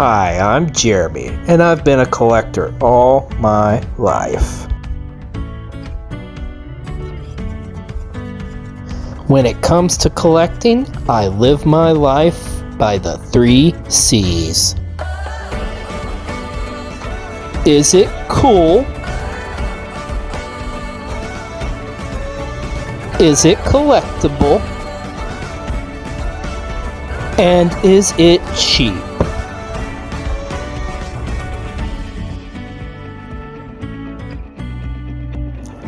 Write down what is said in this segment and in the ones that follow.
Hi, I'm Jeremy, and I've been a collector all my life. When it comes to collecting, I live my life by the 3 C's. Is it cool? Is it collectible? And is it cheap?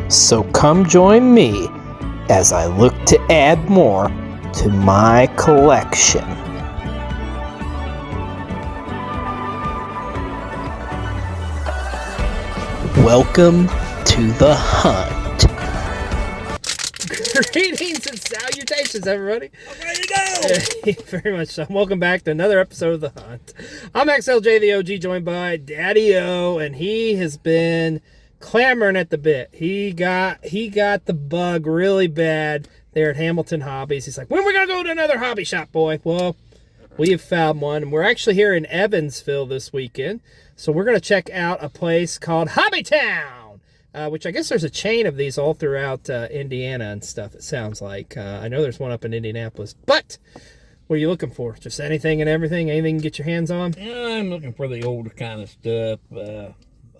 So come join me as I look to add more to my collection. Welcome to the hunt. Greetings and salutations, everybody. I'm ready to go. Thank you very much so. Welcome back to another episode of The Hunt. I'm XLJ the OG, joined by Daddi-o, and he has been clamoring at the bit. He got the bug really bad there at Hamilton Hobbies. He's like, when are we going to go to another hobby shop, boy? Well, we have found one. We're actually here in Evansville this weekend. So we're going to check out a place called Hobbytown, which I guess there's a chain of these all throughout Indiana and stuff, it sounds like. I know there's one up in Indianapolis. But what are you looking for? Just anything and everything? Anything you can get your hands on? Yeah, I'm looking for the older kind of stuff.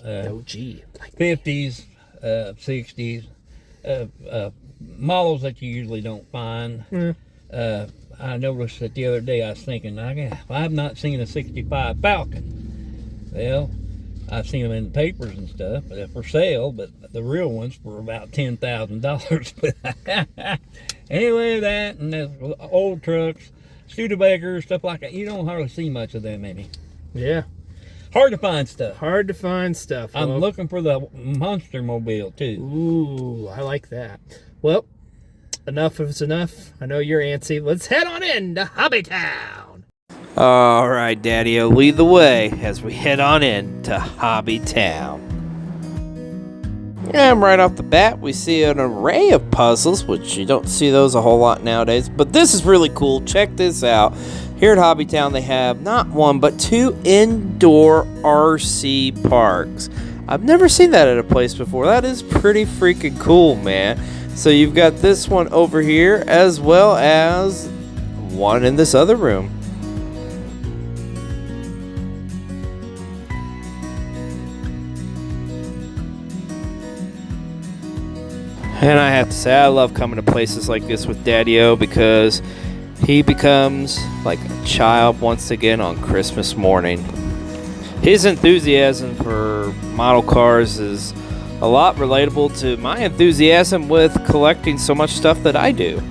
OG. 50s, 60s, models that you usually don't find. I noticed that the other day I was thinking, I've not seen a 65 Falcon. Well, I've seen them in the papers and stuff for sale, but the real ones were about $10,000. Anyway, that and the old trucks, Studebaker, stuff like that. You don't hardly see much of them, maybe. Yeah. Hard to find stuff. Hard to find stuff. I'm looking for the Monster Mobile, too. Ooh, I like that. Well, enough is enough. I know you're antsy. Let's head on in to Hobbytown. All right, Daddi-o, lead the way as we head on in to Hobbytown. And right off the bat, we see an array of puzzles, which you don't see those a whole lot nowadays. But this is really cool. Check this out. Here at Hobbytown, they have not one, but 2 indoor RC parks. I've never seen that at a place before. That is pretty freaking cool, man. So you've got this one over here, as well as one in this other room. And I have to say, I love coming to places like this with Daddi-o because he becomes like a child once again on Christmas morning. His enthusiasm for model cars is a lot relatable to my enthusiasm with collecting so much stuff that I do.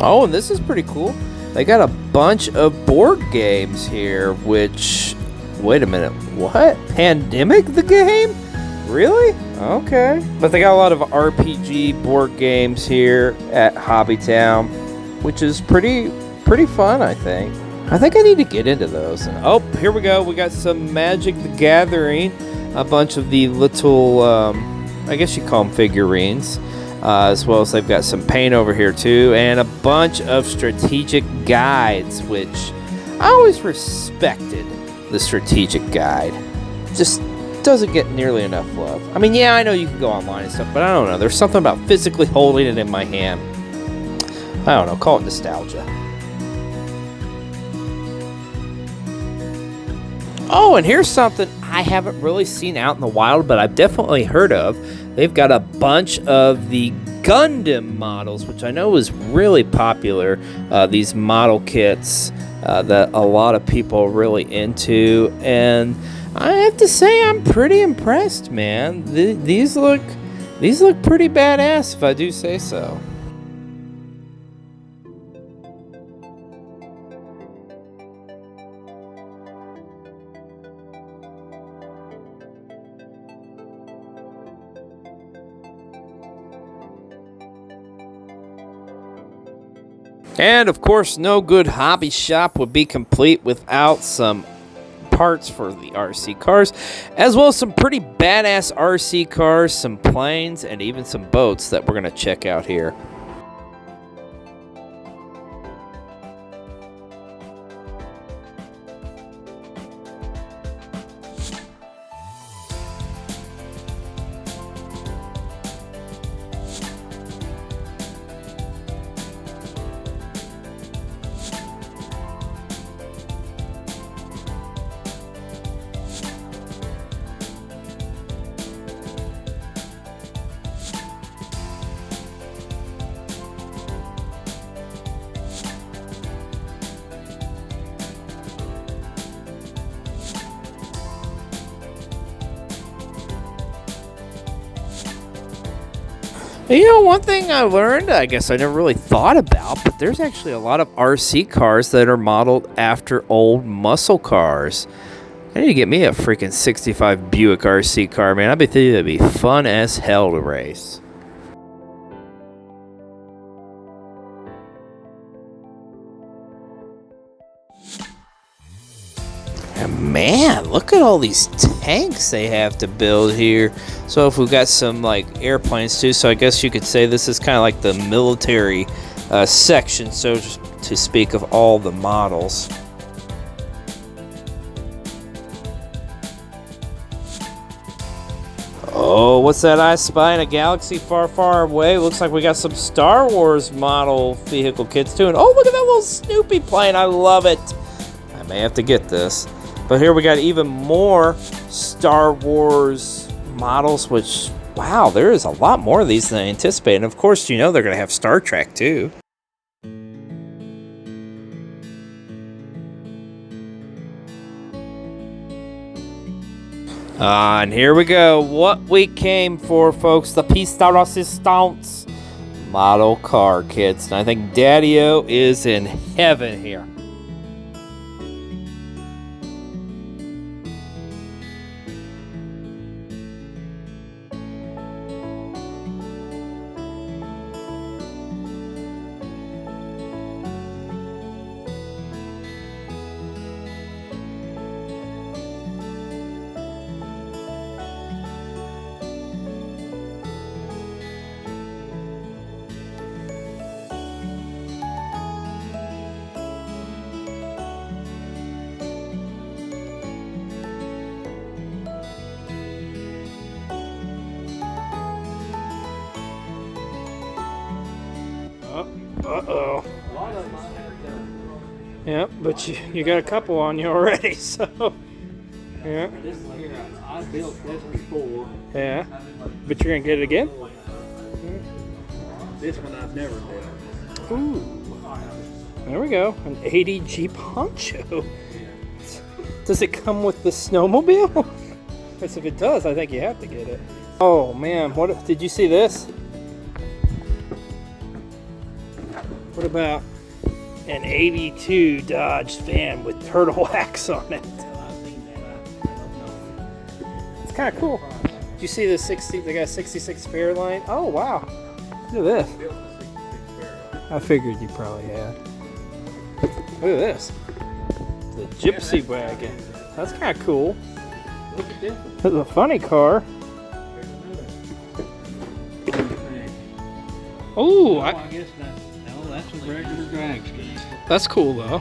Oh, and this is pretty cool. They got a bunch of board games here, which, wait a minute, what? Pandemic the game? Really? Okay. But they got a lot of RPG board games here at Hobbytown, which is pretty fun, I think. I think I need to get into those. Oh, here we go. We got some Magic the Gathering, a bunch of the little, I guess you call them figurines, as well as they've got some paint over here too, and a bunch of strategic guides, which I always respected the strategic guide. Just doesn't get nearly enough love. I mean, yeah, I know you can go online and stuff, but I don't know. There's something about physically holding it in my hand. I don't know. Call it nostalgia. Oh, and here's something I haven't really seen out in the wild, but I've definitely heard of. They've got a bunch of the Gundam models, which I know is really popular. These model kits that a lot of people are really into, and I have to say I'm pretty impressed, man. These look pretty badass, if I do say so. And of course, no good hobby shop would be complete without some parts for the RC cars, as well as some pretty badass RC cars, some planes, and even some boats that we're going to check out here. You know, one thing I learned, I guess I never really thought about, but there's actually a lot of RC cars that are modeled after old muscle cars. I need to get me a freaking 65 Buick RC car, man. I bet that'd be fun as hell to race. And man, look at all these tanks they have to build here. So if we've got some like airplanes too, so I guess you could say this is kind of like the military section, so to speak, of all the models. Oh, what's that I spy in a galaxy far, far away? Looks like we got some Star Wars model vehicle kits too. And oh, look at that little Snoopy plane. I love it. I may have to get this. But here we got even more Star Wars models, which, wow, there is a lot more of these than I anticipated. And of course, you know they're going to have Star Trek too. And here we go. What we came for, folks. The piece de resistance model car kits. And I think Daddi-o is in heaven here. Uh-oh. Yeah, but you got a couple on you already, so. Yeah. This one here, I built this before. Yeah. But you're going to get it again? This one I've never built. Ooh. There we go. An 80 Jeep Honcho. Does it come with the snowmobile? Because if it does, I think you have to get it. Oh, man. What did you see this? What about an 82 Dodge van with turtle wax on it? It's kind of cool. Did you see the 60? They got a 66 Fairlane. Oh wow! Look at this. I figured you probably had. Look at this. The Gypsy wagon. That's kind of cool. Look at this. It's a funny car. Oh, I guess that's a regular drag strip. That's cool though.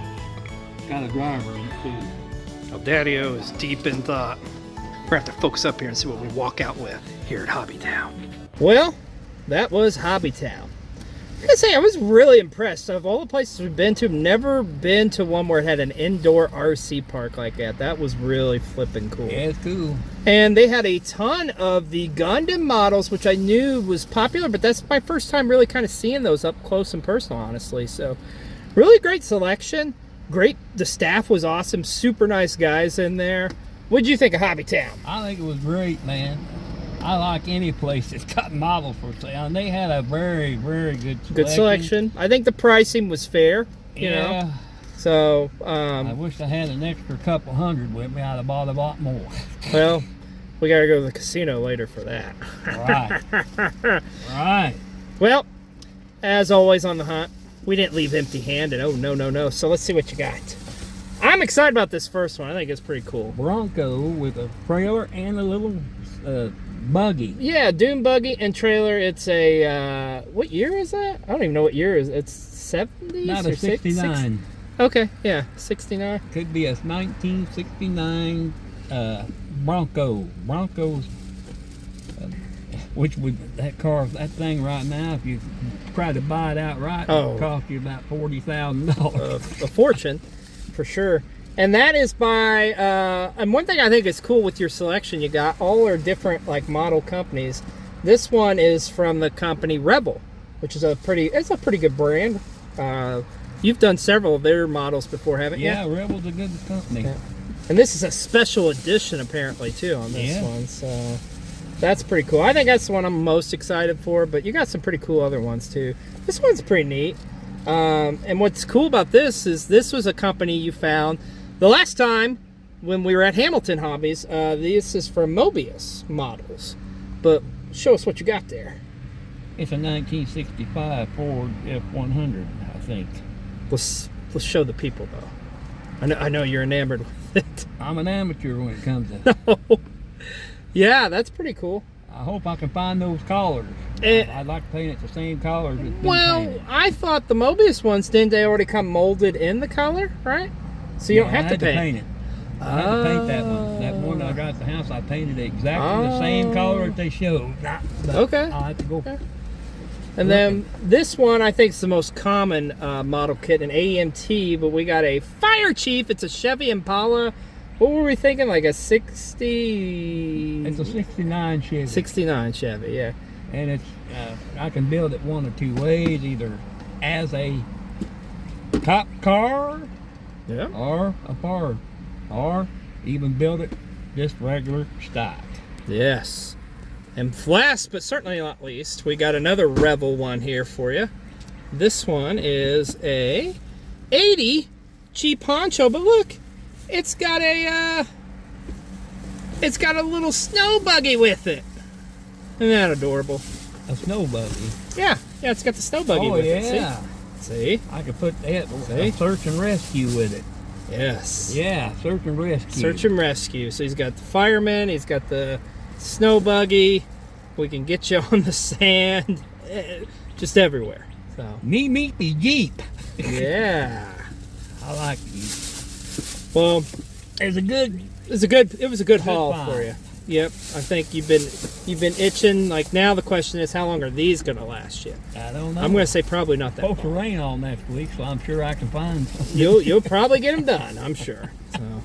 Got a driver in it too. Well, Daddi-o is deep in thought. We're going to have to focus up here and see what we walk out with here at Hobbytown. Well, that was Hobbytown. I gotta say, I was really impressed. Of all the places we've been to, I've never been to one where it had an indoor RC park like that. That was really flipping cool. Yeah, it's cool. And they had a ton of the Gundam models, which I knew was popular, but that's my first time really kind of seeing those up close and personal, honestly. So, really great selection. Great. The staff was awesome. Super nice guys in there. What did you think of Hobbytown? I think it was great, man. I like any place that's got models for sale, and they had a very, very good selection. Good selection. I think the pricing was fair, you know. So, I wish I had an extra couple hundred with me. I'd have bought a lot more. Well, we got to go to the casino later for that. Right. Right. Well, as always on the hunt, we didn't leave empty-handed. Oh, no, no, no. So let's see what you got. I'm excited about this first one. I think it's pretty cool. Bronco with a trailer and a little buggy. Yeah, dune buggy and trailer. It's a, what year is that? I don't even know what year it is. It's 70s Not or a 69. Okay, yeah, 69. Could be a 1969 Bronco. Broncos, which would, that thing right now, if you try to buy it outright, it would cost you about $40,000. A fortune, for sure. And that is by, and one thing I think is cool with your selection, you got all are different like model companies. This one is from the company Rebel, which is it's a pretty good brand. You've done several of their models before, haven't you? Yeah, Rebel's a good company. Yeah. And this is a special edition apparently too on this one. So That's pretty cool. I think that's the one I'm most excited for, but you got some pretty cool other ones too. This one's pretty neat. And what's cool about this is this was a company you found the last time when we were at Hamilton Hobbies. This is for Mobius models. But show us what you got there. It's a 1965 Ford F100, I think. Let's show the people though. I know you're enamored with it. I'm an amateur when it comes to. Yeah, that's pretty cool. I hope I can find those collars. I'd like to paint it the same colors. Well, I thought the Mobius ones, didn't they already come molded in the color, right? So you don't have to paint it. I had to paint that one. That one I got at the house, I painted exactly the same color that they showed. Okay. I'll have to go. Okay. And then this one, I think, is the most common model kit, an AMT, but we got a Fire Chief. It's a Chevy Impala. What were we thinking? Like a 60... It's a 69 Chevy. 69 Chevy, yeah. And it's I can build it one of two ways, either as a cop car, yeah, or a Ford, or even build it just regular stock. Yes. And last but certainly not least, we got another Revel one here for you. This one is a 80 Jeep Poncho, but look, it's got a little snow buggy with it. Isn't that adorable? A snow buggy. Yeah, it's got the snow buggy with it. See? I could put that search and rescue with it. Yes. Yeah, search and rescue. Search and rescue. So he's got the fireman, he's got the snow buggy. We can get you on the sand, just everywhere. So me meet the Jeep. Yeah. I like Jeep. Well, it was a good haul for you. Yep. I think you've been itching. Like, now the question is, how long are these gonna last you? I don't know. I'm gonna say probably not that long. It's supposed to rain all next week, so I'm sure I can find some. You'll probably get them done, I'm sure. So,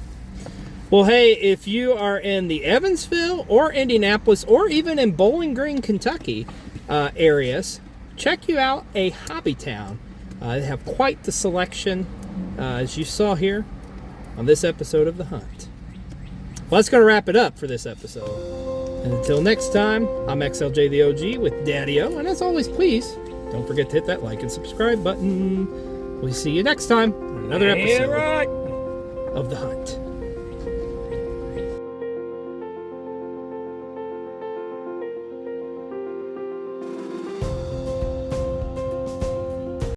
well, hey, if you are in the Evansville or Indianapolis or even in Bowling Green, Kentucky areas, check you out a Hobbytown. They have quite the selection, as you saw here on this episode of The Hunt. Well, that's going to wrap it up for this episode. And until next time, I'm XLJ the OG with Daddi-o, and as always, please don't forget to hit that like and subscribe button. We'll see you next time on another episode of The Hunt.